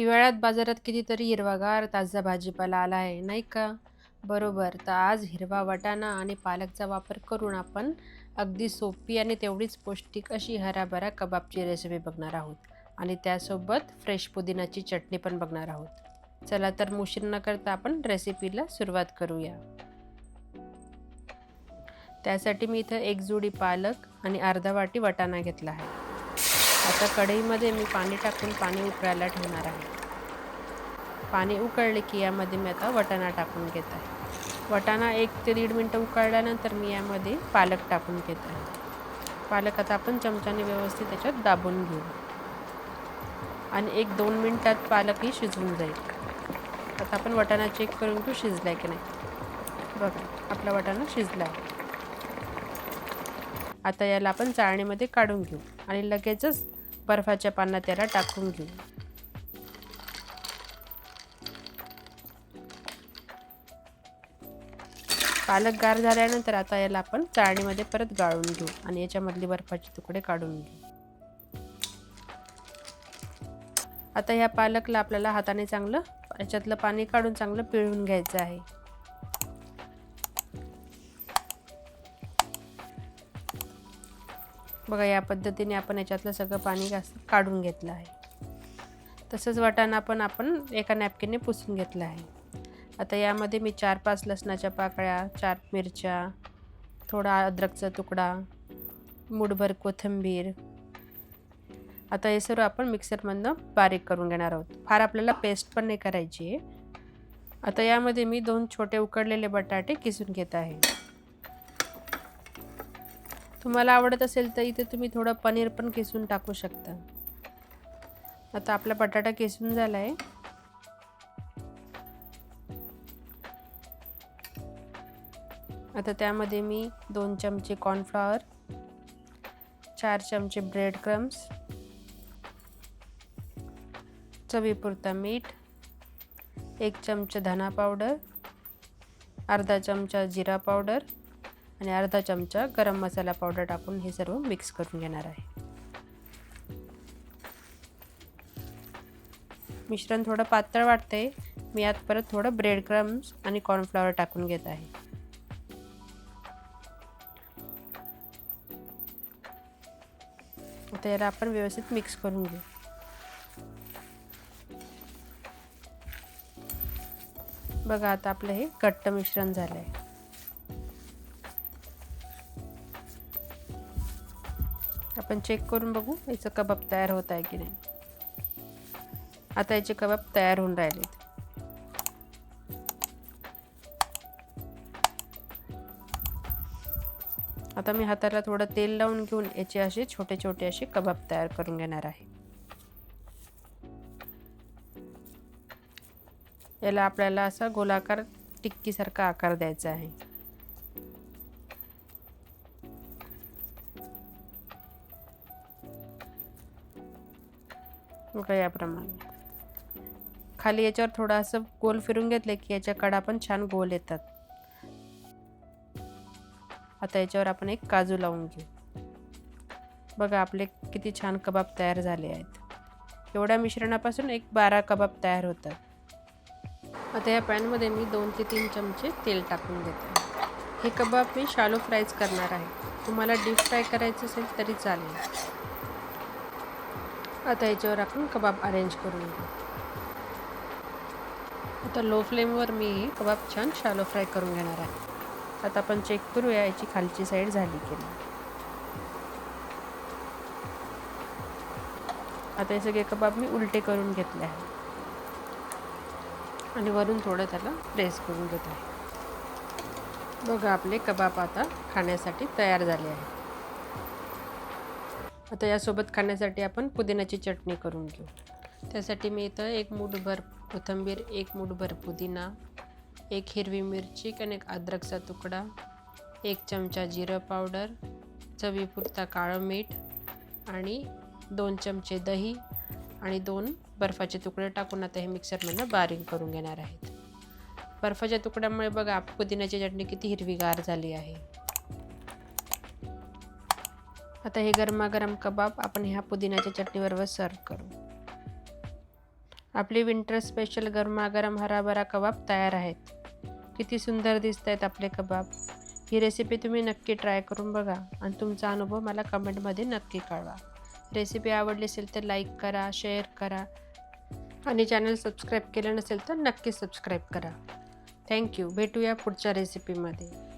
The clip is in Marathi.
हिवाळ्यात बाजारात कितीतरी हिरवागार ताजा भाजीपाला आला आहे, नाही का? बरोबर. तर आज हिरवा वाटाणा आणि पालकचा वापर करून आपण अगदी सोपी आणि तेवढीच पौष्टिक अशी हराभरा कबाबची रेसिपी बघणार आहोत. आणि त्यासोबत फ्रेश पुदिनाची चटणी पण बघणार आहोत. चला तर उशीर न करता आपण रेसिपीला सुरुवात करूया. त्यासाठी मी इथं एक जुडी पालक आणि अर्धा वाटी वाटाणा घेतला आहे. आता कढईमध्ये मी पाणी टाकून पाणी उकळायला ठेवणार आहे. पाणी उकळले की यामध्ये मी आता वाटाणा टाकून घेत आहे. वाटाणा 1 ते 1.5 मिनटं उकळल्यानंतर मी यामध्ये पालक टाकून घेत आहे. पालक आता आपण चमच्याने व्यवस्थित त्याच्यात दाबून घेऊ आणि 1-2 मिनटात पालकही शिजून जाईल. आता आपण वाटाणा चेक करून घेऊ शिजला की नाही. बघा, आपला वाटाणा शिजला आहे. आता याला आपण चाळणीमध्ये काढून घेऊ आणि लगेचच बर्फाच्या पाण्यात त्याला टाकून घेऊ. पालक गार झाल्यानंतर आता याला आपण चाळणीमध्ये परत गाळून घेऊ आणि याच्यामधले बर्फाचे तुकडे काढून घेऊ. आता ह्या पालकला आपल्याला हाताने चांगलं याच्यातलं पाणी काढून चांगलं पिळून घ्यायचं आहे. बघा, या पद्धतीने आपण याच्यातलं सगळं पाणी काढून घेतलं आहे. तसंच वाटाणा आपण एका नॅपकिनने पुसून घेतलं आहे. आता यामध्ये मी 4-5 लसणाच्या पाकळ्या, 4 मिरच्या, थोडा अद्रकचा तुकडा, मूठभर कोथिंबीर. आता हे सर्व आपण मिक्सरमधनं बारीक करून घेणार आहोत. फार आपल्याला पेस्ट पण नाही करायची आहे. आता यामध्ये मी 2 छोटे उकडलेले बटाटे किसून घेत आहे. तुम्हाला आवडत असेल तर इथे तुम्ही थोडं पनीर पण किसून टाकू शकता. आता आपला बटाटा किसून झाला आहे. आता त्यामध्ये मी 2 चमचे कॉर्नफ्लॉवर, 4 चमचे ब्रेड क्रम्स, चवीपुरता मीठ, 1 चमचा धना पावडर, अर्धा चमचा जिरा पावडर आणि अर्धा चमचा गरम मसाला पावडर टाकून हे सर्व मिक्स करून घेणार आहे. मिश्रण थोडं पातळ वाटतंय. मी यात परत थोडं ब्रेड क्रम्स आणि कॉर्नफ्लॉवर टाकून घेत आहे. आता याला आपण व्यवस्थित मिक्स करून घेऊ. बघा, आता आपलं हे घट्ट मिश्रण झालं आहे. आपण चेक करून बघू याचं कबाब तयार होत आहे की नाही. आता याचे कबाब तयार होऊन राहिलेत. आता मी हाताला थोडं तेल लावून घेऊन याचे असे छोटे छोटे असे कबाब तयार करून घेणार आहे. याला आपल्याला असा गोलाकार टिक्कीसारखा आकार द्यायचा आहे. बघा, याप्रमाणे खाली याच्यावर थोडं असं गोल फिरून घेतलं की याच्या कडा पण छान गोल येतात. आता याच्यावर आपण एक काजू लावून घेऊ. बघा, आपले किती छान कबाब तयार झाले आहेत. एवढ्या मिश्रणापासून 12 कबाब तयार होतात. आता या पॅनमध्ये मी 2 ते 3 चमचे तेल टाकून घेते. हे कबाब मी शॅलो फ्रायच करणार आहे. तुम्हाला डीप फ्राय करायचं असेल तरी चालेल. आता याच्यावर आपण कबाब अरेंज करून घेऊ. आता लो फ्लेमवर मी हे कबाब छान शॅलो फ्राय करून घेणार आहे. आता आपण चेक करूया याची खालची साईड झाली की नाही. आता हे सगळे कबाब मी उलटे करून घेतले आहे आणि वरून थोडं त्याला प्रेस करून घेत आहे. बघा, आपले कबाब आता खाण्यासाठी तयार झाले आहे. आता यासोबत खाण्यासाठी आपण पुदिन्याची चटणी करून घेऊ. त्यासाठी मी इथं 1 मूठभर कोथिंबीर, 1 मूठभर पुदिना, 1 हिरवी मिरची आणि 1 अद्रकचा तुकडा, 1 चमचा जिरं पावडर, चवीपुरता काळं मीठ आणि 2 चमचे दही आणि 2 बर्फाचे तुकडे टाकून आता हे मिक्सरमधनं बारीक करून घेणार आहेत. बर्फाच्या तुकड्यामुळे बघा पुदिन्याची चटणी किती हिरवीगार झाली आहे. आता हे गरमागरम कबाब आपण ह्या पुदिन्याच्या चटणीबरोबर सर्व करू. आपले विंटर स्पेशल गरमागरम हराभरा कबाब तयार आहेत. किती सुंदर दिसत आहेत आपले कबाब. ही रेसिपी तुम्ही नक्की ट्राय करून बघा आणि तुमचा अनुभव मला कमेंटमध्ये नक्की कळवा. रेसिपी आवडली असेल तर लाईक करा, शेअर करा आणि चॅनल सबस्क्राईब केलं नसेल तर नक्की सबस्क्राईब करा. थँक्यू. भेटूया पुढच्या रेसिपीमध्ये.